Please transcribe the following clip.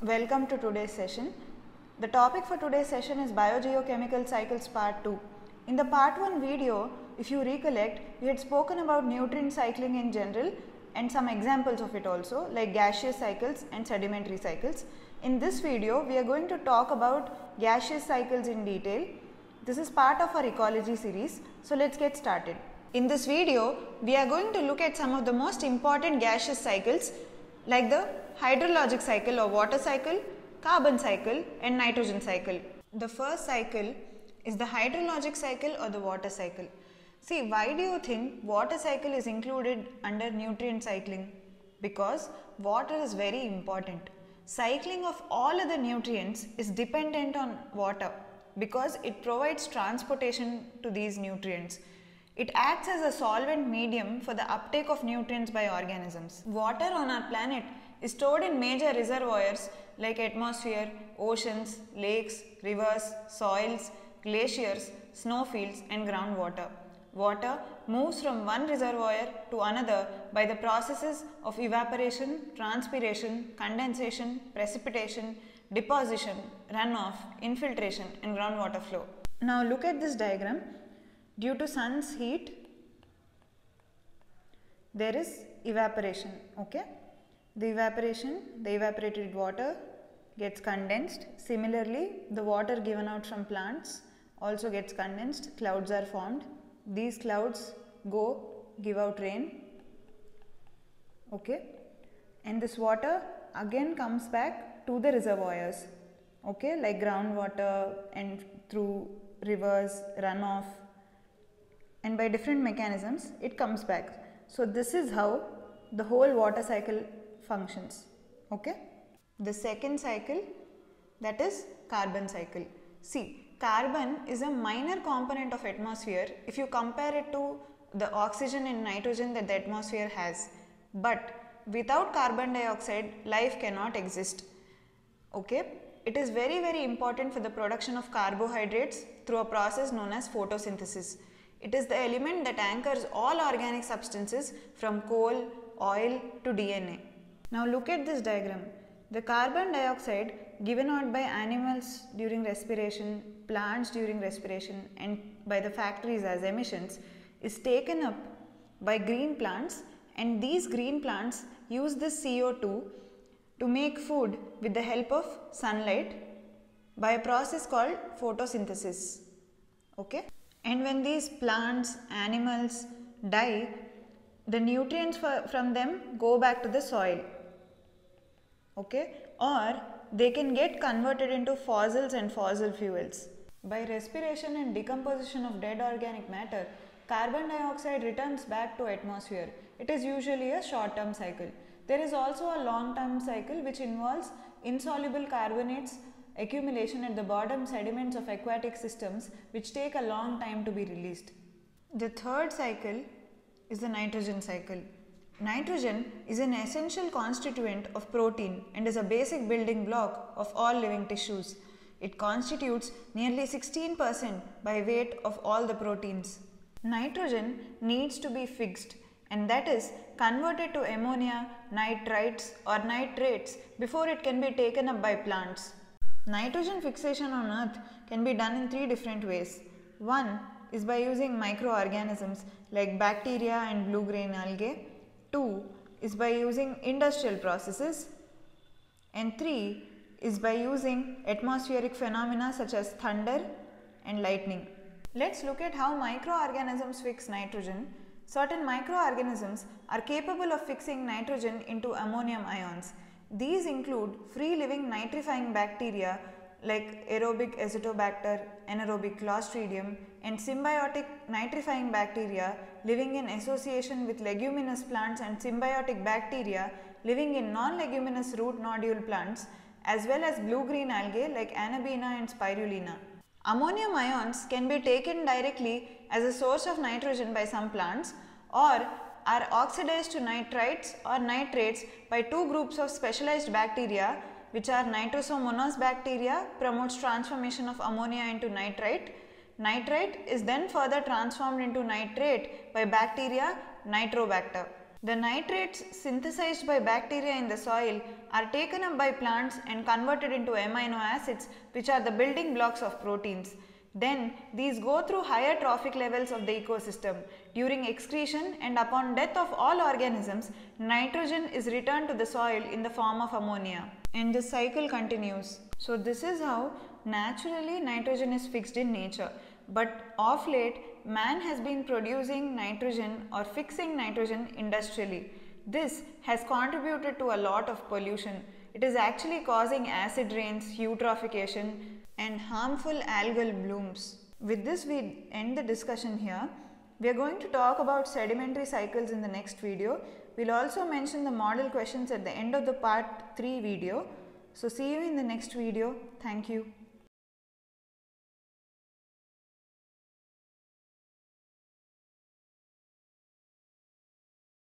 Welcome to today's session. The topic for today's session is Biogeochemical Cycles Part 2. In the Part 1 video, if you recollect, we had spoken about nutrient cycling in general and some examples of it also, like gaseous cycles and sedimentary cycles. In this video, we are going to talk about gaseous cycles in detail. This is part of our ecology series, so let's get started. In this video, we are going to look at some of the most important gaseous cycles like the hydrologic cycle or water cycle, carbon cycle and nitrogen cycle. The first cycle is the hydrologic cycle or the water cycle. See, why do you think water cycle is included under nutrient cycling? Because water is very important. Cycling of all other nutrients is dependent on water because it provides transportation to these nutrients. It acts as a solvent medium for the uptake of nutrients by organisms. Water on our planet is stored in major reservoirs like atmosphere, oceans, lakes, rivers, soils, glaciers, snowfields and groundwater. Water moves from one reservoir to another by the processes of evaporation, transpiration, condensation, precipitation, deposition, runoff, infiltration and groundwater flow. Now look at this diagram. Due to sun's heat, there is evaporation, okay? The evaporated water gets condensed. Similarly, the water given out from plants also gets condensed. Clouds are formed. These clouds give out rain, okay? And this water again comes back to the reservoirs, okay? Like groundwater and through rivers, runoff, and by different mechanisms it comes back. So this is how the whole water cycle functions, okay? The second cycle, that is carbon cycle. See, carbon is a minor component of atmosphere if you compare it to the oxygen and nitrogen that the atmosphere has. But without carbon dioxide, life cannot exist, okay? It is very important for the production of carbohydrates through a process known as photosynthesis. It is the element that anchors all organic substances from coal, oil to DNA. Now look at this diagram. The carbon dioxide given out by animals during respiration, plants during respiration and by the factories as emissions is taken up by green plants, and these green plants use this CO2 to make food with the help of sunlight by a process called photosynthesis, okay? And when these plants, animals die, the nutrients from them go back to the soil, okay? Or they can get converted into fossils and fossil fuels. By respiration and decomposition of dead organic matter, carbon dioxide returns back to atmosphere. It is usually a short-term cycle. There is also a long-term cycle which involves insoluble carbonates accumulation at the bottom sediments of aquatic systems which take a long time to be released. The third cycle is the nitrogen cycle. Nitrogen is an essential constituent of protein and is a basic building block of all living tissues. It constitutes nearly 16% by weight of all the proteins. Nitrogen needs to be fixed, and that is converted to ammonia, nitrites or nitrates before it can be taken up by plants. Nitrogen fixation on earth can be done in three different ways. One is by using microorganisms like bacteria and blue-green algae. Two is by using industrial processes. And three is by using atmospheric phenomena such as thunder and lightning. Let's look at how microorganisms fix nitrogen. Certain microorganisms are capable of fixing nitrogen into ammonium ions. These include free-living nitrifying bacteria like aerobic azotobacter, anaerobic clostridium, and symbiotic nitrifying bacteria living in association with leguminous plants and symbiotic bacteria living in non-leguminous root nodule plants, as well as blue-green algae like Anabaena and Spirulina. Ammonium ions can be taken directly as a source of nitrogen by some plants or are oxidized to nitrites or nitrates by two groups of specialized bacteria, which are nitrosomonas bacteria promotes transformation of ammonia into nitrite. Nitrite is then further transformed into nitrate by bacteria Nitrobacter. The nitrates synthesized by bacteria in the soil are taken up by plants and converted into amino acids, which are the building blocks of proteins. Then these go through higher trophic levels of the ecosystem. During excretion and upon death of all organisms, nitrogen is returned to the soil in the form of ammonia. And the cycle continues. So this is how naturally nitrogen is fixed in nature. But of late, man has been producing nitrogen or fixing nitrogen industrially. This has contributed to a lot of pollution. It is actually causing acid rains, eutrophication, and harmful algal blooms. With this, we end the discussion here. We are going to talk about sedimentary cycles in the next video. We'll also mention the model questions at the end of the part 3 video. So see you in the next video. Thank you.